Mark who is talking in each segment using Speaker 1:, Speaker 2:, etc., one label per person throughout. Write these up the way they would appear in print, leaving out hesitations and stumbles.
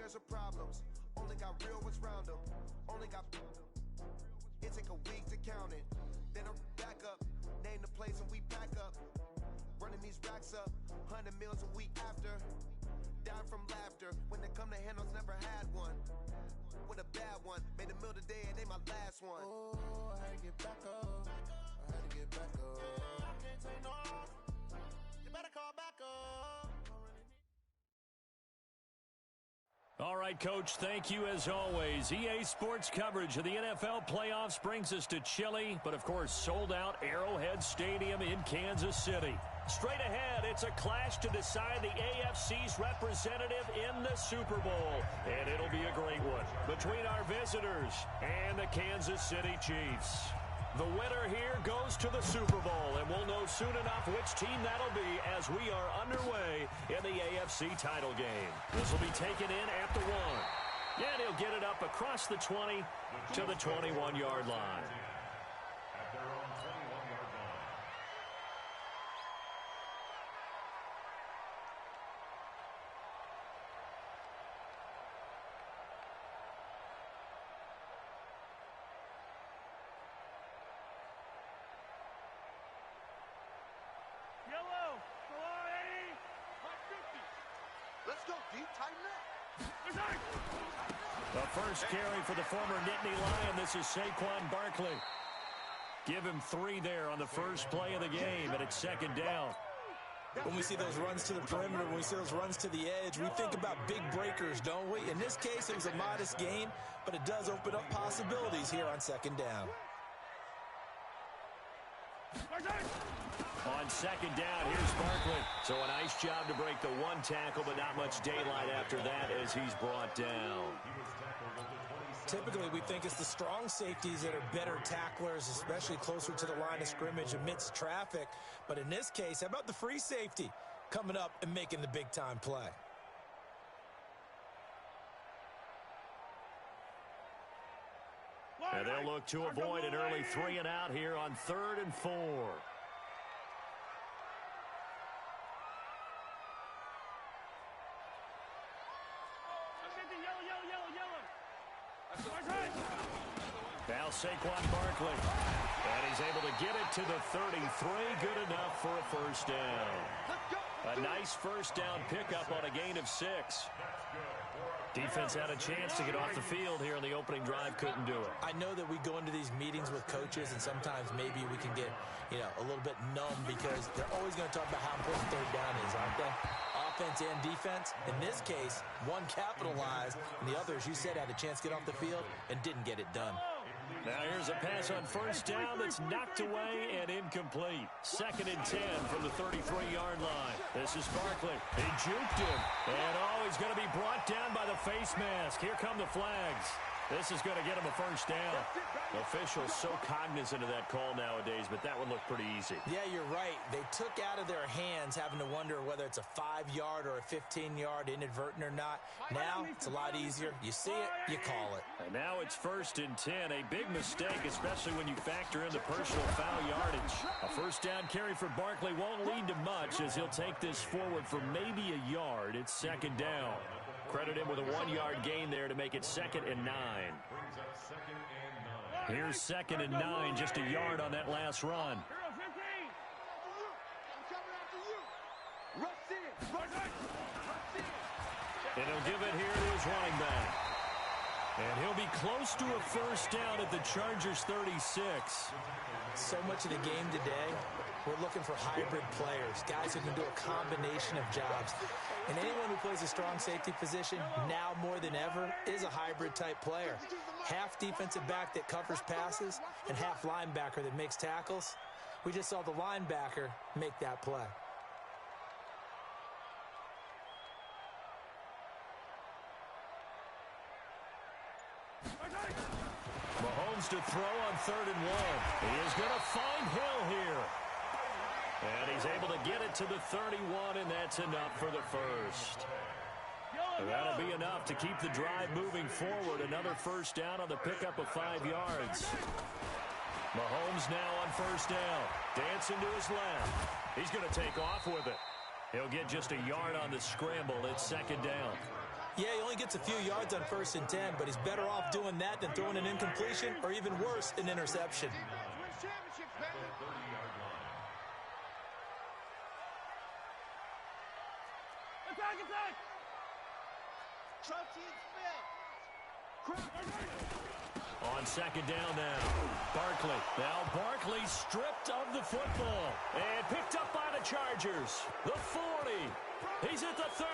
Speaker 1: treasure problems. Only got real what's round them. Only got. It take a week to count it. Then I'm back up. Name the place and we pack up. Running these racks up. 100 meals a week after. Down from laughter. When they come to handles, never had one. With a bad one. Made a meal today and they my last one. Oh, I had to get back up. I had to get back up. I can't take no off. You better call back up.
Speaker 2: All right, Coach, thank you as always. EA Sports coverage of the NFL playoffs brings us to chilly, but of course sold-out Arrowhead Stadium in Kansas City. Straight ahead, it's a clash to decide the AFC's representative in the Super Bowl, and it'll be a great one between our visitors and the Kansas City Chiefs. The winner here goes to the Super Bowl, and we'll know soon enough which team that'll be as we are underway in the AFC title game. This will be taken in at the 1. And he'll get it up across the 20 to the 21-yard line.
Speaker 3: At their own 21-yard line.
Speaker 4: Yellow, come on, Eddie. 50. Let's go, D. Tighten up.
Speaker 2: The first carry for the former Nittany Lion. This is Saquon Barkley. Give him 3 there on the first play of the game, and it's second down.
Speaker 5: When we see those runs to the perimeter, when we see those runs to the edge, we think about big breakers, don't we? In this case, it was a modest gain, but it does open up possibilities here on second down.
Speaker 2: On second down, here's Barkley. So a nice job to break the 1 tackle, but not much daylight after that as he's brought down.
Speaker 5: Typically, we think it's the strong safeties that are better tacklers, especially closer to the line of scrimmage amidst traffic. But in this case, how about the free safety coming up and making the big-time play?
Speaker 2: And they'll look to avoid an early 3 and out here on 3rd and 4. Now Saquon Barkley. And he's able to get it to the 33. Good enough for a first down. A nice first down pickup on a gain of 6. Defense had a chance to get off the field here in the opening drive. Couldn't do it.
Speaker 5: I know that we go into these meetings with coaches, and sometimes maybe we can get, a little bit numb because they're always going to talk about how important third down is, aren't they? Offense and defense. In this case, one capitalized, and the other, as you said, had a chance to get off the field and didn't get it done.
Speaker 2: Now here's a pass on first down that's knocked away and incomplete. 2nd and 10 from the 33-yard line. This is Barkley. He juked him. And he's going to be brought down by the face mask. Here come the flags. This is going to get him a first down. Officials so cognizant of that call nowadays, but that one looked pretty easy.
Speaker 5: Yeah, you're right. They took out of their hands having to wonder whether it's a 5-yard or a 15-yard inadvertent or not. Now, it's a lot easier. You see it, you call it.
Speaker 2: And now it's 1st and 10. A big mistake, especially when you factor in the personal foul yardage. A first down carry for Barkley won't lead to much as he'll take this forward for maybe a yard. It's 2nd down. Credit him with a 1-yard gain there to make it 2nd and 9. Here's 2nd and 9, just a yard on that last run. And he'll give it here to his running back. And he'll be close to a first down at the Chargers' 36.
Speaker 5: So much of the game today, we're looking for hybrid players, guys who can do a combination of jobs. And anyone who plays a strong safety position, now more than ever, is a hybrid-type player. Half defensive back that covers passes and half linebacker that makes tackles. We just saw the linebacker make that play.
Speaker 2: Mahomes to throw on 3rd and 1. He is going to find Hill here. And he's able to get it to the 31, and that's enough for the first. And that'll be enough to keep the drive moving forward. Another first down on the pickup of 5 yards. Mahomes now on first down. Dancing to his left. He's going to take off with it. He'll get just a yard on the scramble. It's 2nd down.
Speaker 5: Yeah, he only gets a few yards on 1st and 10, but he's better off doing that than throwing an incompletion or even worse, an interception.
Speaker 2: On 2nd down now, Barkley. Now Barkley stripped of the football and picked up by the Chargers. The 40. He's at the 30.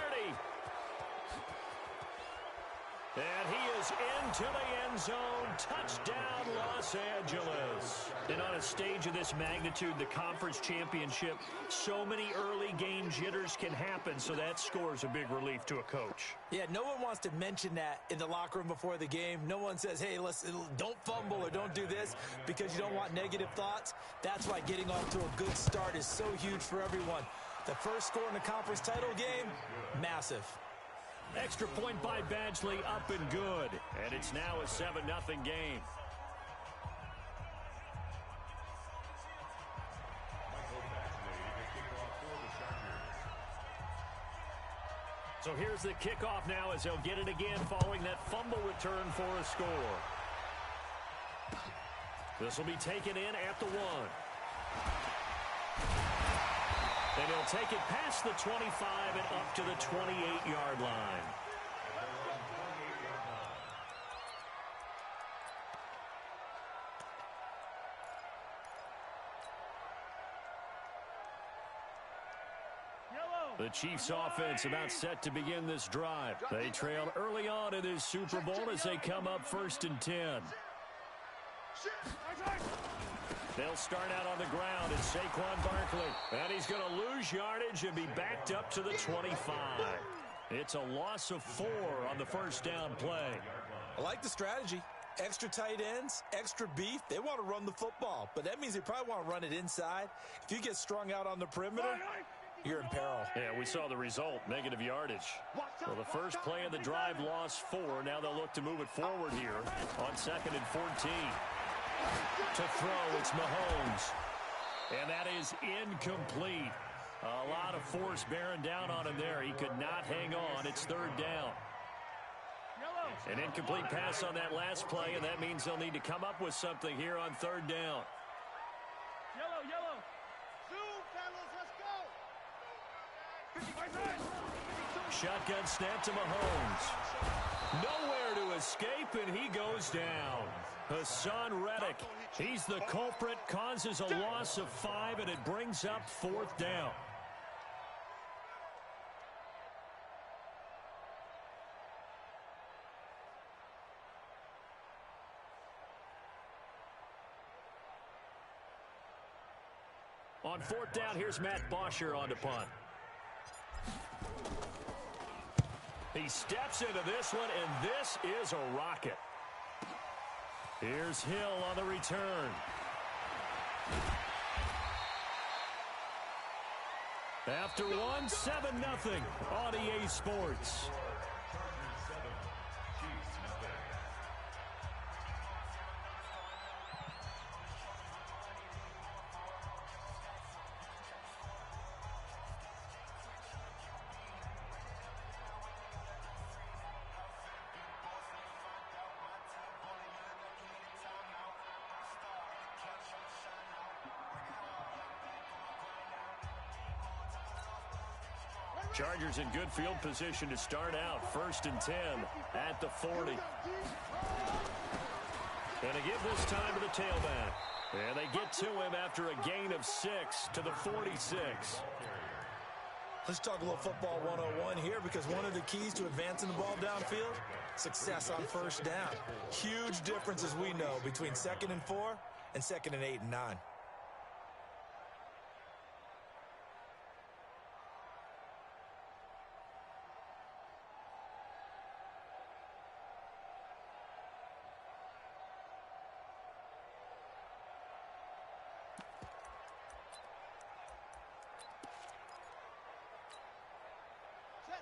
Speaker 2: And he is into the end zone. Touchdown, Los Angeles. And on a stage of this magnitude, the conference championship, so many early game jitters can happen, so that scores a big relief to a coach.
Speaker 5: Yeah, no one wants to mention that in the locker room before the game. No one says, hey, listen, don't fumble or don't do this because you don't want negative thoughts. That's why getting off to a good start is so huge for everyone. The first score in the conference title game, massive.
Speaker 2: Extra point by Badgley, up and good. And it's now a 7-0 game. So here's the kickoff now as they'll get it again following that fumble return for a score. This will be taken in at the 1. And he'll take it past the 25 and up to the 28-yard line. The Chiefs offense about set to begin this drive. They trailed early on in this Super Bowl as they come up 1st and 10. They'll start out on the ground. It's Saquon Barkley. And he's going to lose yardage and be backed up to the 25. It's a loss of 4 on the first down play.
Speaker 5: I like the strategy. Extra tight ends, extra beef. They want to run the football, but that means they probably want to run it inside. If you get strung out on the perimeter, you're in peril.
Speaker 2: Yeah, we saw the result, negative yardage. Well, the first play of the drive lost 4. Now they'll look to move it forward here on 2nd and 14. To throw, it's Mahomes. And that is incomplete. A lot of force bearing down on him there. He could not hang on. It's 3rd down. An incomplete pass on that last play, and that means they'll need to come up with something here on 3rd down.
Speaker 4: Yellow. Zoom, fellas, let's go.
Speaker 2: Shotgun snap to Mahomes. Nowhere to escape, and he goes down. Hassan Reddick, he's the culprit, causes a loss of 5, and it brings up 4th down. On 4th down, here's Matt Bosher on the punt. He steps into this one, and this is a rocket. Here's Hill on the return. After 1, 7-0 on EA Sports. Chargers in good field position to start out. 1st and 10 at the 40. And they give this time to the tailback. And they get to him after a gain of 6 to the 46.
Speaker 5: Let's talk a little football 101 here, because one of the keys to advancing the ball downfield, success on 1st down. Huge difference, as we know, between 2nd and 4 and 2nd and 8 and 9.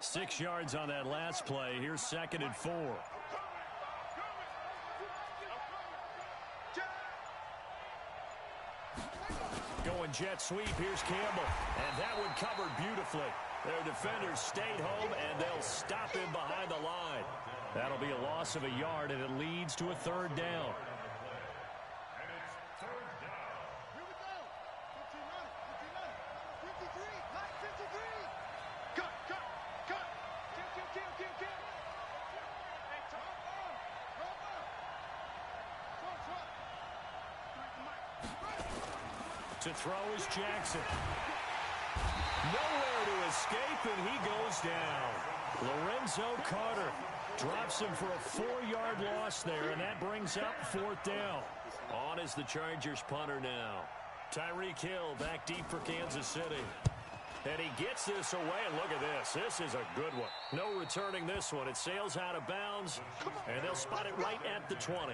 Speaker 2: Six yards on that last play. Here's 2nd and 4. Going jet sweep. Here's Campbell. And that one covered beautifully. Their defenders stayed home, and they'll stop him behind the line. That'll be a loss of a yard, and it leads to a third down. To throw is Jackson. Nowhere to escape, and he goes down. Lorenzo Carter drops him for a 4-yard loss there, and that brings up fourth down. On is the Chargers punter now. Tyreek Hill back deep for Kansas City. And he gets this away, and look at this. This is a good one. No returning this one. It sails out of bounds, and they'll spot it right at the 20.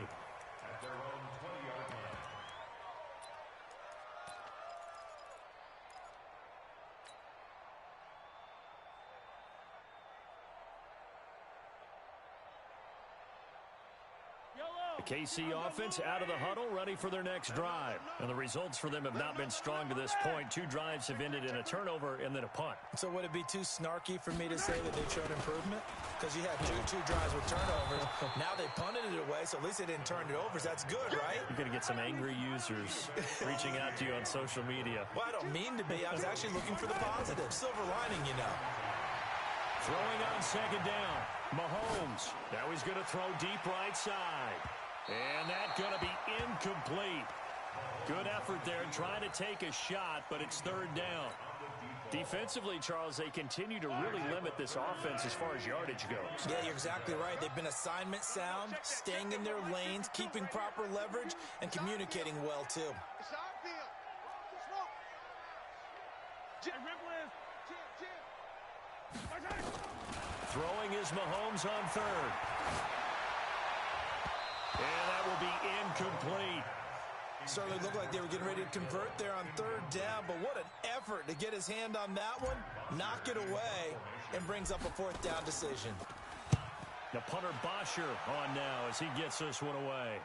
Speaker 2: KC offense out of the huddle, ready for their next drive. And the results for them have not been strong to this point. 2 drives have ended in a turnover and then a punt. So would it be too snarky for me to say that they've shown improvement? Because you had two drives with turnovers. Now they punted it away, so at least they didn't turn it over. So that's good, right? You're going to get some angry users reaching out to you on social media. Well, I don't mean to be. I was actually looking for the positive. Silver lining, you know. Throwing on second down. Mahomes. Now he's going to throw deep right side. And that's going to be incomplete. Good effort there trying to take a shot, but it's third down. Defensively, Charles, they continue to really limit this offense as far as yardage goes. Yeah, you're exactly right. They've been assignment sound, staying in their lanes, keeping proper leverage, and communicating well, too. Throwing is Mahomes on third. And that will be incomplete. Certainly looked like they were getting ready to convert there on third down, but what an effort to get his hand on that one, knock it away, and brings up a fourth down decision. The punter Bosher on now as he gets this one away.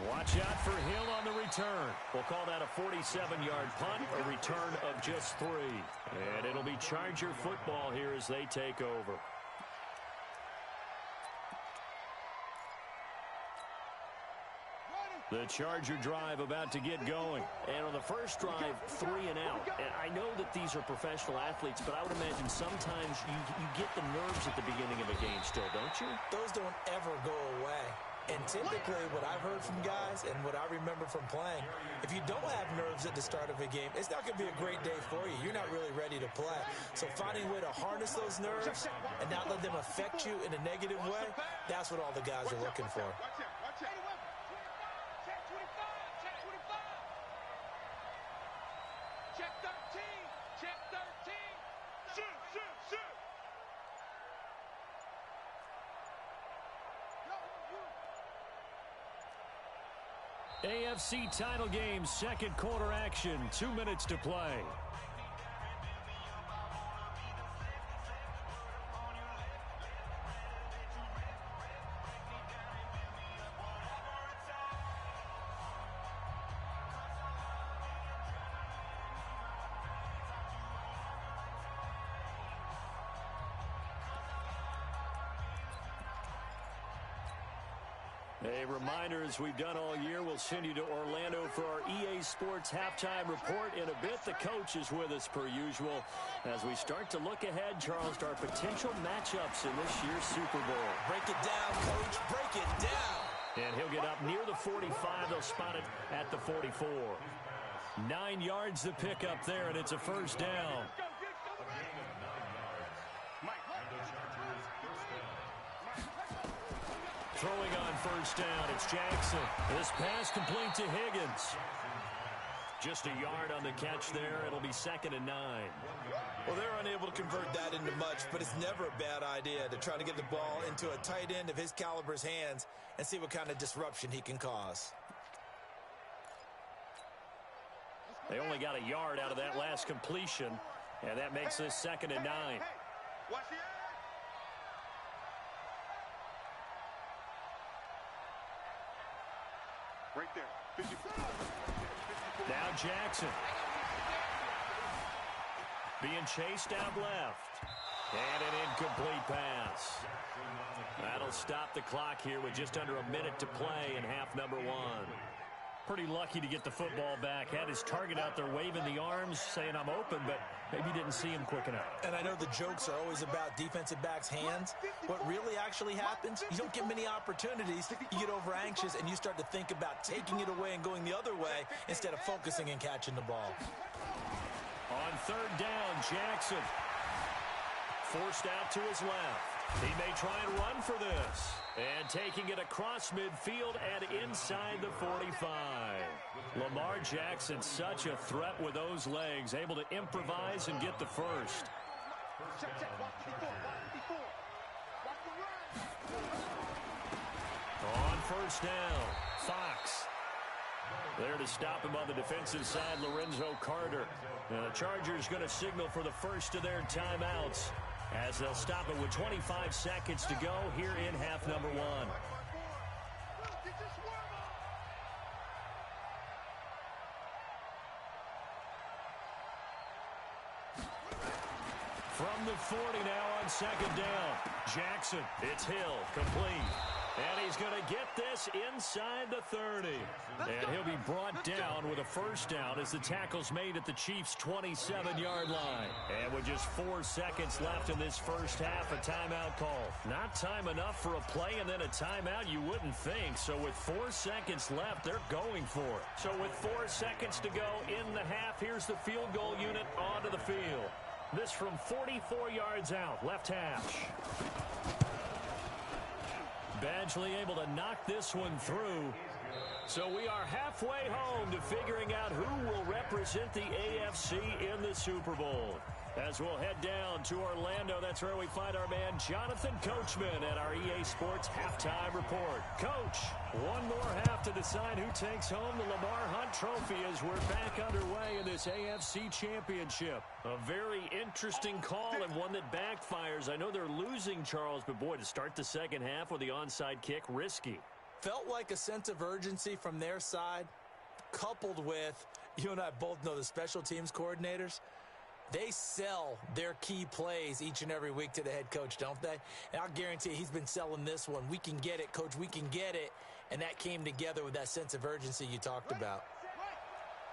Speaker 2: Watch out for Hill on the return. We'll call that a 47-yard punt, a return of just 3. And it'll be Charger football here as they take over. The Charger drive about to get going. And on the first drive, 3 and out. And I know that these are professional athletes, but I would imagine sometimes you get the nerves at the beginning of a game still, don't you? Those don't ever go away. And typically what I've heard from guys and what I remember from playing, if you don't have nerves at the start of a game, it's not going to be a great day for you. You're not really ready to play. So finding a way to harness those nerves and not let them affect you in a negative way, that's what all the guys are looking for. AFC title game, second quarter action, 2 minutes to play. A reminder, as we've done all year, we'll send you to Orlando for our EA Sports halftime report in a bit. The coach is with us per usual as we start to look ahead, Charles, to our potential matchups in this year's Super Bowl. Break it down, Coach. Break it down. And he'll get up near the 45. They'll spot it at the 44. 9 yards to pick up there, and it's a first down. Throwing on first down, it's Jackson. This pass complete to Higgins. Just a yard on the catch there. It'll be 2nd and 9. Well, they're unable to convert that into much, but it's never a bad idea to try to get the ball into a tight end of his caliber's hands and see what kind of disruption he can cause. They only got a yard out of that last completion, and that makes this 2nd and 9.
Speaker 4: Watch the right there. 54.
Speaker 2: Now Jackson. being chased out left. And an incomplete pass. That'll stop the clock here with just under a minute to play in half number 1. Pretty lucky to get the football back. Had his target out there waving the arms, saying I'm open, but maybe didn't see him quick enough.
Speaker 5: And I know the jokes are always about defensive backs' hands. What really actually happens, you don't get many opportunities. You get over anxious, and you start to think about taking it away and going the other way instead of focusing and catching the ball.
Speaker 2: On third down, Jackson forced out to his left. He may try and run for this. And taking it across midfield and inside the 45. Lamar Jackson, such a threat with those legs, able to improvise and get the first. On first down, Fox. There to stop him on the defensive side, Lorenzo Carter. Now the Chargers going to signal for the first of their timeouts, as they'll stop it with 25 seconds to go here in half number 1. From the 40 now on second down. Jackson, it's Hill, complete. And he's going to get this inside the 30. And he'll be brought down with a first down as the tackle's made at the Chiefs' 27-yard line. And with just 4 seconds left in this first half, a timeout call. Not time enough for a play and then a timeout, you wouldn't think. So with 4 seconds left, they're going for it. So with 4 seconds to go in the half, here's the field goal unit onto the field. This from 44 yards out, left hash. Badgley able to knock this one through. So we are halfway home to figuring out who will represent the AFC in the Super Bowl. As we'll head down to Orlando, that's where we find our man Jonathan Coachman at our EA Sports Halftime Report. Coach, one more half to decide who takes home the Lamar Hunt Trophy as we're back underway in this AFC Championship. A very interesting call and one that backfires. I know they're losing, Charles, but boy, to start the second half with the onside kick, risky.
Speaker 5: Felt like a sense of urgency from their side, coupled with, you and I both know the special teams coordinators. They sell their key plays each and every week to the head coach, don't they? And I'll guarantee he's been selling this one. We can get it, Coach. We can get it. And that came together with that sense of urgency you talked about.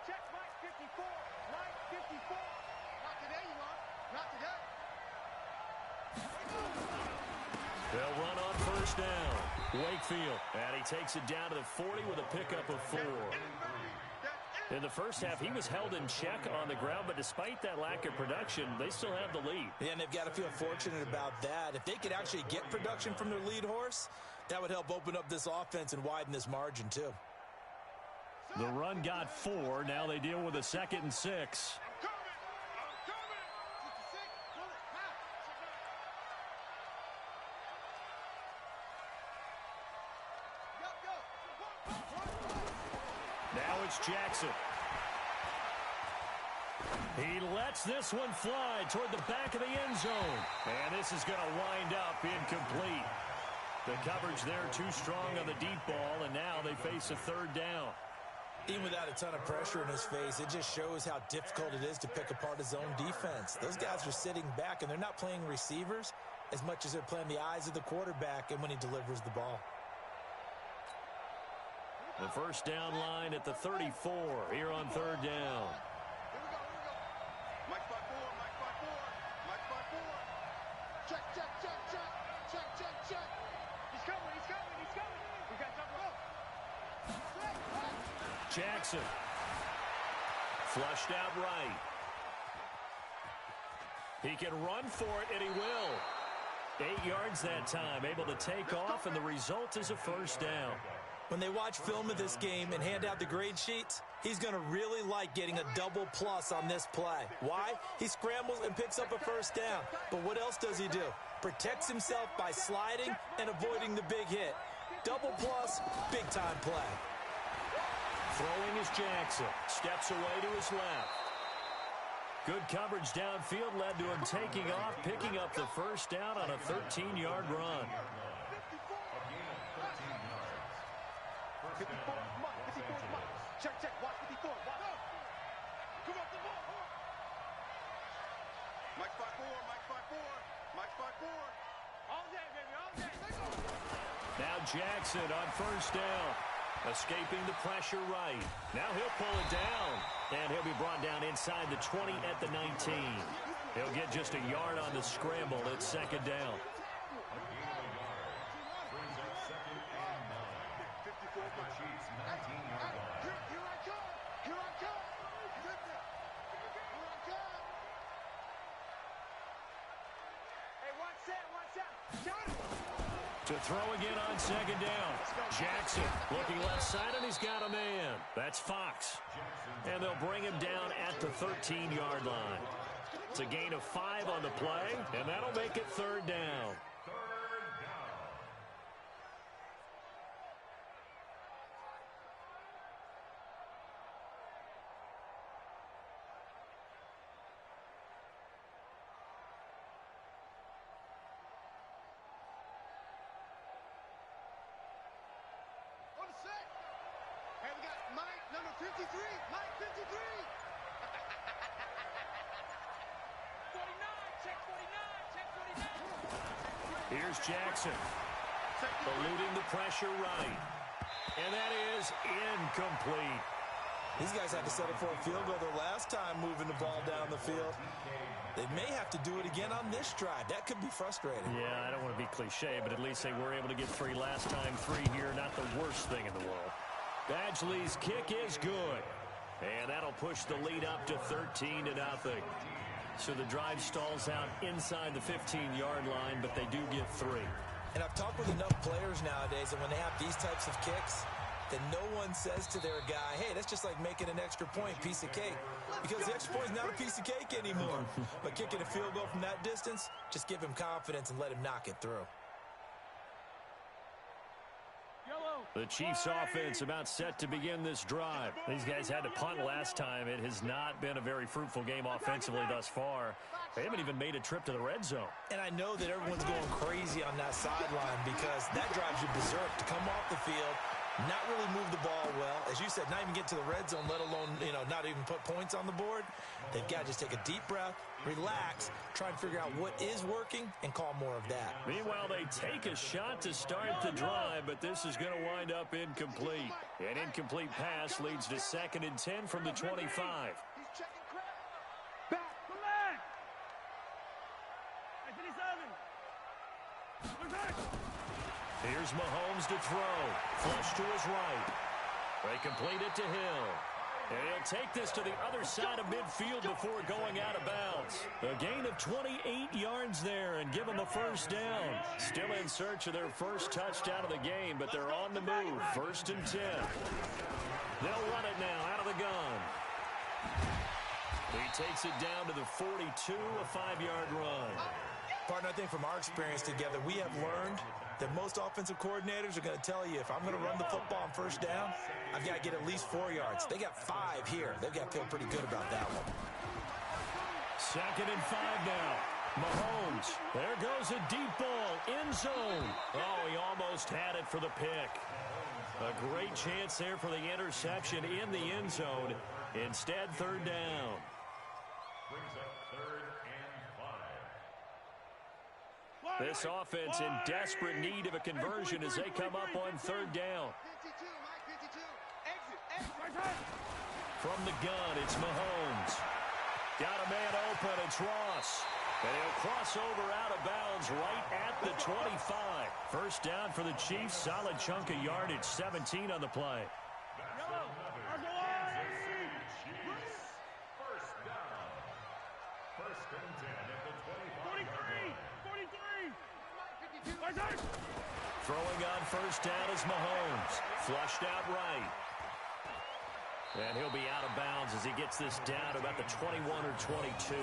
Speaker 4: Check, Mike 54. Mike 54. Not today, you are. Not today.
Speaker 2: They'll run on first down. Wakefield. And he takes it down to the 40 with a pickup of 4. In the first half, he was held in check on the ground, but despite that lack of production, they still have the lead.
Speaker 5: Yeah, and they've got to feel fortunate about that. If they could actually get production from their lead horse, that would help open up this offense and widen this margin, too.
Speaker 2: The run got 4. Now they deal with a 2nd and 6. Now it's Jackson. He lets this one fly toward the back of the end zone. And this is going to wind up incomplete. The coverage there too strong on the deep ball, and now they face a third down.
Speaker 5: Even without a ton of pressure in his face, it just shows how difficult it is to pick apart his own defense. Those guys are sitting back, and they're not playing receivers as much as they're playing the eyes of the quarterback and when he delivers the ball.
Speaker 2: The first down line at the 34 here on third down.
Speaker 4: Mike 5-4, Mike 5-4, Mike 5-4. Check, check, check, check, check, check, check. He's coming, he's coming, he's coming. We got something.
Speaker 2: Jackson. Flushed out right. He can run for it, and he will. 8 yards that time, able to take off, and the result is a first down.
Speaker 5: When they watch film of this game and hand out the grade sheets, he's going to really like getting a double plus on this play. Why? He scrambles and picks up a first down. But what else does he do? Protects himself by sliding and avoiding the big hit. Double plus, big-time play.
Speaker 2: Throwing is Jackson. Steps away to his left. Good coverage downfield led to him taking off, picking up the first down on a 13-yard run.
Speaker 4: 54, Mike, 54, Mike. Check, check, watch 54, watch. Come on, come on. Mike 5-4, Mike 5-4, Mike 5-4. All day, baby, all day.
Speaker 2: Now Jackson on first down. Escaping the pressure right. Now he'll pull it down. And he'll be brought down inside the 20 at the 19. He'll get just a yard on the scramble at second down.
Speaker 3: Brings up second and 9. 54 for Chiefs, 19-yard line.
Speaker 4: Here I come. Here I come. Here I come. Hey, one set. Got it.
Speaker 2: To throw again on second down. Jackson looking left side, and he's got a man. That's Fox. And they'll bring him down at the 13-yard line. It's a gain of 5 on the play, and that'll make it third down.
Speaker 4: Hey, we got Mike, number 53. Mike 53. 49, check 49, check 49.
Speaker 2: Here's Jackson. Eluding the pressure right. And that is incomplete.
Speaker 5: These guys had to settle for a field goal their last time moving the ball down the field. They may have to do it again on this drive. That could be frustrating.
Speaker 2: Yeah, I don't want to be cliche, but at least they were able to get 3 last time. 3 here, not the worst thing in the world. Badgley's kick is good. And that'll push the lead up to 13-0. So the drive stalls out inside the 15-yard line, but they do get 3.
Speaker 5: And I've talked with enough players nowadays that when they have these types of kicks, that no one says to their guy, hey, that's just like making an extra point, piece of cake. Because the extra point is not a piece of cake anymore. But kicking a field goal from that distance, just give him confidence and let him knock it through.
Speaker 2: The Chiefs offense about set to begin this drive. These guys had to punt last time. It has not been a very fruitful game offensively thus far. They haven't even made a trip to the red zone. And
Speaker 5: I know that everyone's going crazy on that sideline because that drives you berserk to come off the field, not really move the ball well. As you said, not even get to the red zone, let alone, not even put points on the board. They've got to just take a deep breath, relax, try and figure out what is working, and call more of that.
Speaker 2: Meanwhile, they take a shot to start the drive, but this is going to wind up incomplete. An incomplete pass leads to 2nd and 10 from the 25.
Speaker 4: He's checking crap. Back, come back.
Speaker 2: Here's Mahomes to throw. Flush to his right. They complete it to Hill. And he'll take this to the other side of midfield before going out of bounds. A gain of 28 yards there and give them a first down. Still in search of their first touchdown of the game, but they're on the move. 1st and 10. They'll run it now out of the gun. He takes it down to the 42, a 5-yard run.
Speaker 5: Partner, I think from our experience together, we have learned that most offensive coordinators are going to tell you, if I'm going to run the football on first down, I've got to get at least 4 yards. They got 5 here. They've got to feel pretty good about that one.
Speaker 2: 2nd and 5 now. Mahomes. There goes a deep ball. End zone. Oh, he almost had it for the pick. A great chance there for the interception in the end zone. Instead, 3rd down.
Speaker 3: Brings up 3rd and 5.
Speaker 2: This offense in desperate need of a conversion as they come up on 3rd down.
Speaker 4: 52, Mike 52. Exit.
Speaker 2: From the gun, it's Mahomes. Got a man open, it's Ross. And he'll cross over out of bounds right at the 25. First down for the Chiefs. Solid chunk of yardage, 17 on the play.
Speaker 3: That's another Kansas City Chiefs. First down. 1st and 10 at the 25.
Speaker 4: 43.
Speaker 2: Throwing on first down is Mahomes. Flushed out right. And he'll be out of bounds as he gets this down to about the 21 or 22.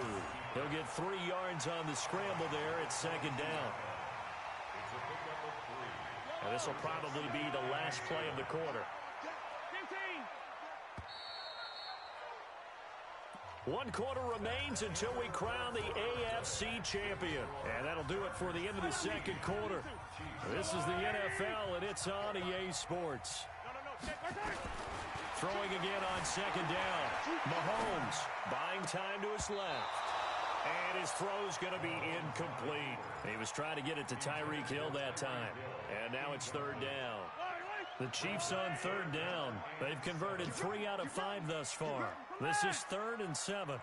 Speaker 2: He'll get 3 yards on the scramble there at 2nd down.
Speaker 3: It's a pickup of 3.
Speaker 2: And this will probably be the last play of the quarter. 1 quarter remains until we crown the AFC champion. And that'll do it for the end of the 2nd quarter. This is the NFL, and it's on EA Sports. Throwing again on 2nd down. Mahomes buying time to his left. And his throw's going to be incomplete. He was trying to get it to Tyreek Hill that time. And now it's third down. The Chiefs on third down. They've converted 3 out of 5 thus far. This is 3rd and 7.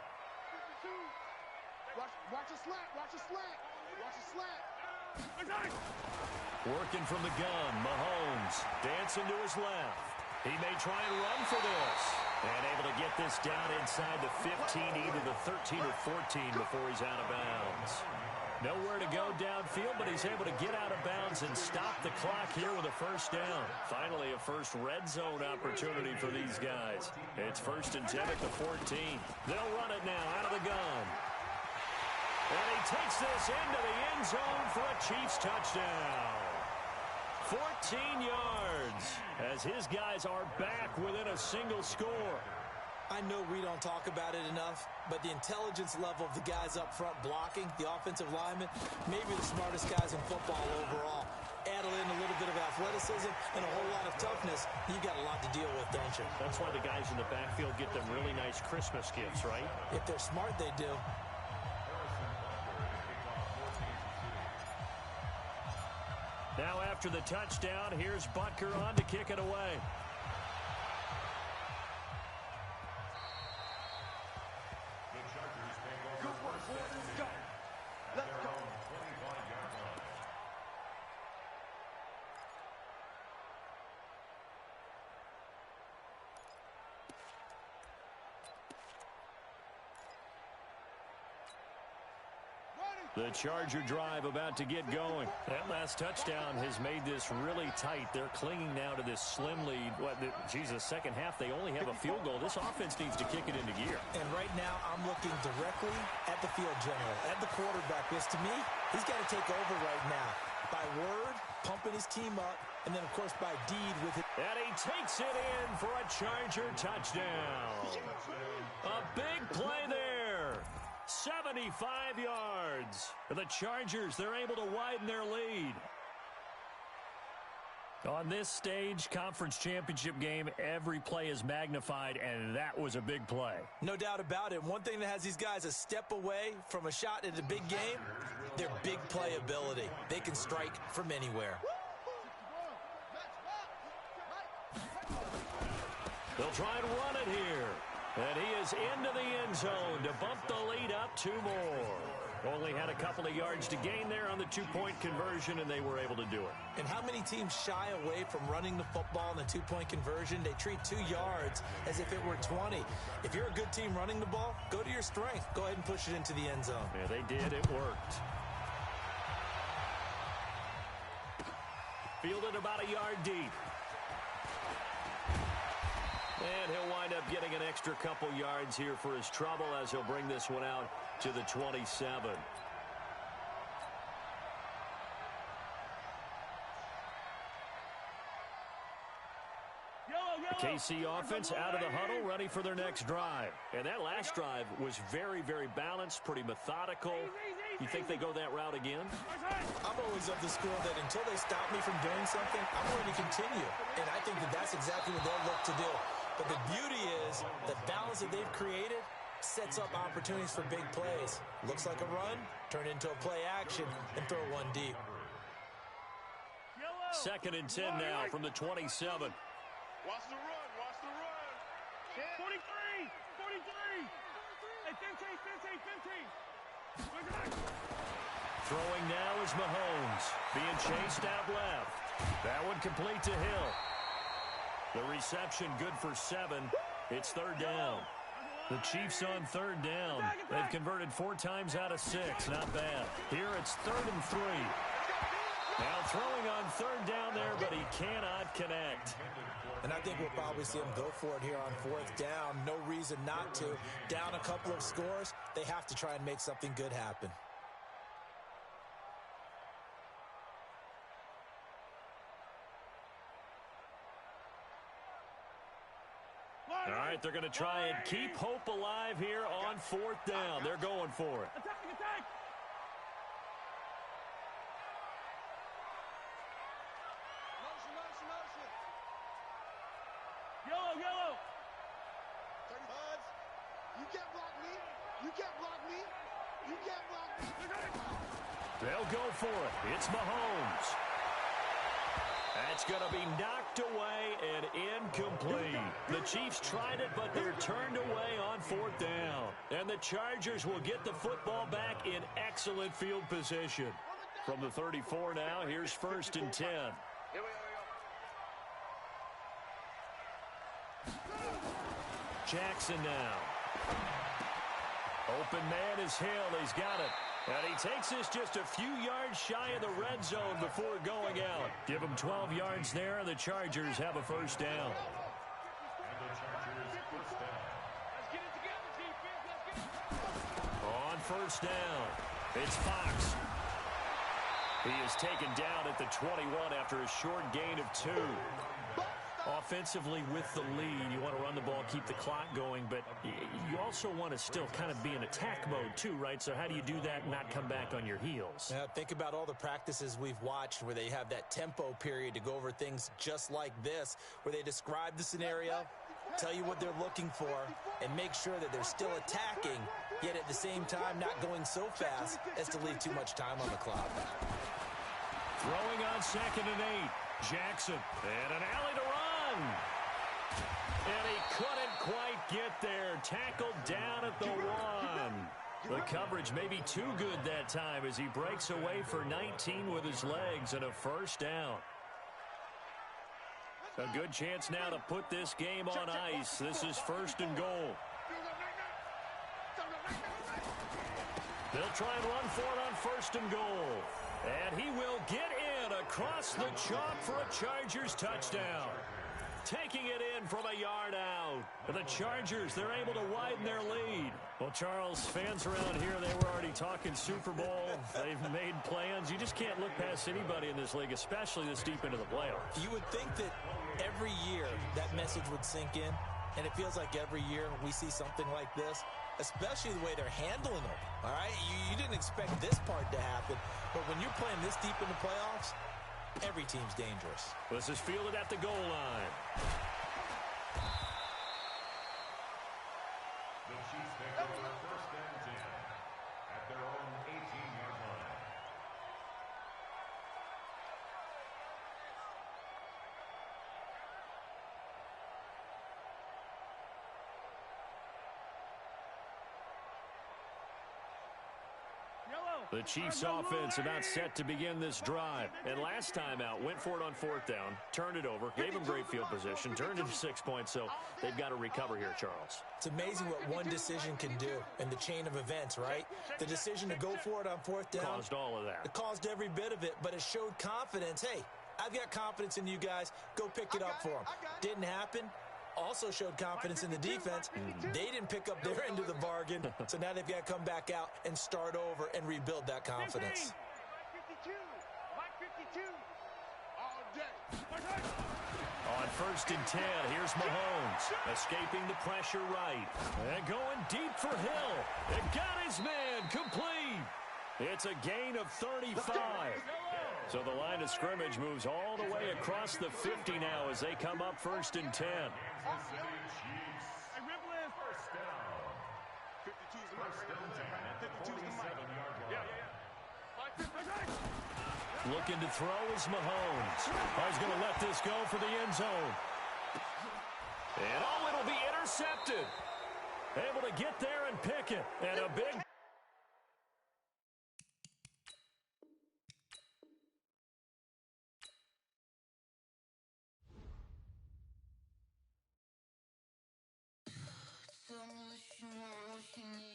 Speaker 4: Watch a slant. Watch a slant. Watch a slant.
Speaker 2: Working from the gun, Mahomes dancing to his left. He may try and run for this. And able to get this down inside the 15, either the 13 or 14 before he's out of bounds. Nowhere to go downfield, but he's able to get out of bounds and stop the clock here with a first down. Finally, a first red zone opportunity for these guys. It's 1st and 10 at the 14. They'll run it now out of the gun. And he takes this into the end zone for a Chiefs touchdown. 14 yards as his guys are back within a single score.
Speaker 5: I know we don't talk about it enough, but the intelligence level of the guys up front blocking, the offensive linemen, maybe the smartest guys in football overall. Add in a little bit of athleticism and a whole lot of toughness, you've got a lot to deal with, don't you?
Speaker 2: That's why the guys in the backfield get them really nice Christmas gifts, right?
Speaker 5: If they're smart, they do.
Speaker 2: Now after the touchdown, here's Butker on to kick it away. The Charger drive about to get going. That last touchdown has made this really tight. They're clinging now to this slim lead. The second half, they only have a field goal. This offense needs to kick it into gear.
Speaker 5: And right now, I'm looking directly at the field general, at the quarterback, because to me, he's got to take over right now. By word, pumping his team up, and then, of course, by deed with it.
Speaker 2: And he takes it in for a Charger touchdown. A big play there. 75 yards. For the Chargers, they're able to widen their lead. On this stage, conference championship game, every play is magnified, and that was a big play.
Speaker 5: No doubt about it. One thing that has these guys a step away from a shot at a big game, their big play ability. They can strike from anywhere.
Speaker 2: They'll try and run it here. And he is into the end zone to bump the lead up 2 more. Only had a couple of yards to gain there on the 2-point conversion, and they were able to do it.
Speaker 5: And how many teams shy away from running the football in a 2-point conversion? They treat 2 yards as if it were 20. If you're a good team running the ball, go to your strength. Go ahead and push it into the end zone.
Speaker 2: Yeah, they did. It worked. Fielded about a yard deep. And he'll wind up getting an extra couple yards here for his trouble as he'll bring this one out to the 27. The KC offense out of the huddle, ready for their next drive. And that last drive was very, very balanced, pretty methodical. You think they go that route again?
Speaker 5: I'm always of the school that until they stop me from doing something, I'm going to continue. And I think that that's exactly what they'll look to do. But the beauty is the balance that they've created sets up opportunities for big plays. Looks like a run, turn into a play action, and throw one deep.
Speaker 2: 2nd and 10 now from the 27.
Speaker 4: Watch the run. Watch the run. 43. 43. Hey, 15.
Speaker 2: Throwing now is Mahomes. Being chased out left. That one complete to Hill. The reception good for 7. It's 3rd down. The Chiefs on 3rd down. They've converted 4 times out of 6. Not bad. Here it's 3rd and 3. Now throwing on 3rd down there, but he cannot connect.
Speaker 5: And I think we'll probably see him go for it here on 4th down. No reason not to. Down a couple of scores, they have to try and make something good happen.
Speaker 2: All right, they're going to try and keep hope alive here on 4th down. They're going for it.
Speaker 4: Attack. Motion. Yellow. 30 buds. You can't block me.
Speaker 2: They'll go for it. It's Mahomes. That's going to be knocked away and incomplete. The Chiefs tried it, but they're turned away on 4th down. And the Chargers will get the football back in excellent field position. From the 34 now, here's 1st and 10. Jackson now. Open man is Hill. He's got it. And he takes this just a few yards shy of the red zone before going out. Give him 12 yards there, and the Chargers have a 1st down. On 1st down, it's Fox. He is taken down at the 21 after a short gain of 2. Offensively with the lead, you want to run the ball, keep the clock going, but you also want to still kind of be in attack mode too, right? So how do you do that and not come back on your heels?
Speaker 5: Yeah, think about all the practices we've watched where they have that tempo period to go over things just like this, where they describe the scenario, tell you what they're looking for, and make sure that they're still attacking, yet at the same time not going so fast as to leave too much time on the clock.
Speaker 2: Throwing on 2nd and 8. Jackson, and an alley to run. And he couldn't quite get there. Tackled down at the 1. The coverage may be too good that time as he breaks away for 19 with his legs and a 1st down. A good chance now to put this game on ice. This is 1st and goal. They'll try and run for it on 1st and goal. And he will get in across the chalk for a Chargers touchdown. Taking it in from a yard out. The Chargers, they're able to widen their lead. Well, Charles, fans around here, they were already talking Super Bowl. They've made plans. You just can't look past anybody in this league, especially this deep into the playoffs.
Speaker 5: You would think that every year that message would sink in, and it feels like every year we see something like this, especially the way they're handling them, all right? You didn't expect this part to happen, but when you're playing this deep in the playoffs, every team's dangerous.
Speaker 2: This is fielded at the goal line.
Speaker 3: The Chiefs take over 1st and 10 at their own 18-yard line.
Speaker 2: The Chiefs offense about set to begin this drive. And last time out, went for it on 4th down, turned it over, gave them great field position, turned into 6 points, so they've got to recover here, Charles.
Speaker 5: It's amazing what one decision can do in the chain of events, right? The decision to go for it on 4th down.
Speaker 2: Caused all of that.
Speaker 5: It caused every bit of it, but it showed confidence. Hey, I've got confidence in you guys. Go pick it up for them. Didn't happen. Also showed confidence in the defense. They didn't pick up their end of the bargain, so now they've got to come back out and start over and rebuild that confidence.
Speaker 2: On 1st and 10, here's Mahomes, escaping the pressure right. And going deep for Hill. It got his man complete. It's a gain of 35. So the line of scrimmage moves all the way across the 50 now as they come up 1st and 10.
Speaker 3: Kansas City Chiefs. First down. 1st and 10 at the 47-yard line.
Speaker 2: Looking to throw is Mahomes. He's going to let this go for the end zone. And it'll be intercepted. Able to get there and pick it. And a big...
Speaker 6: So much more can you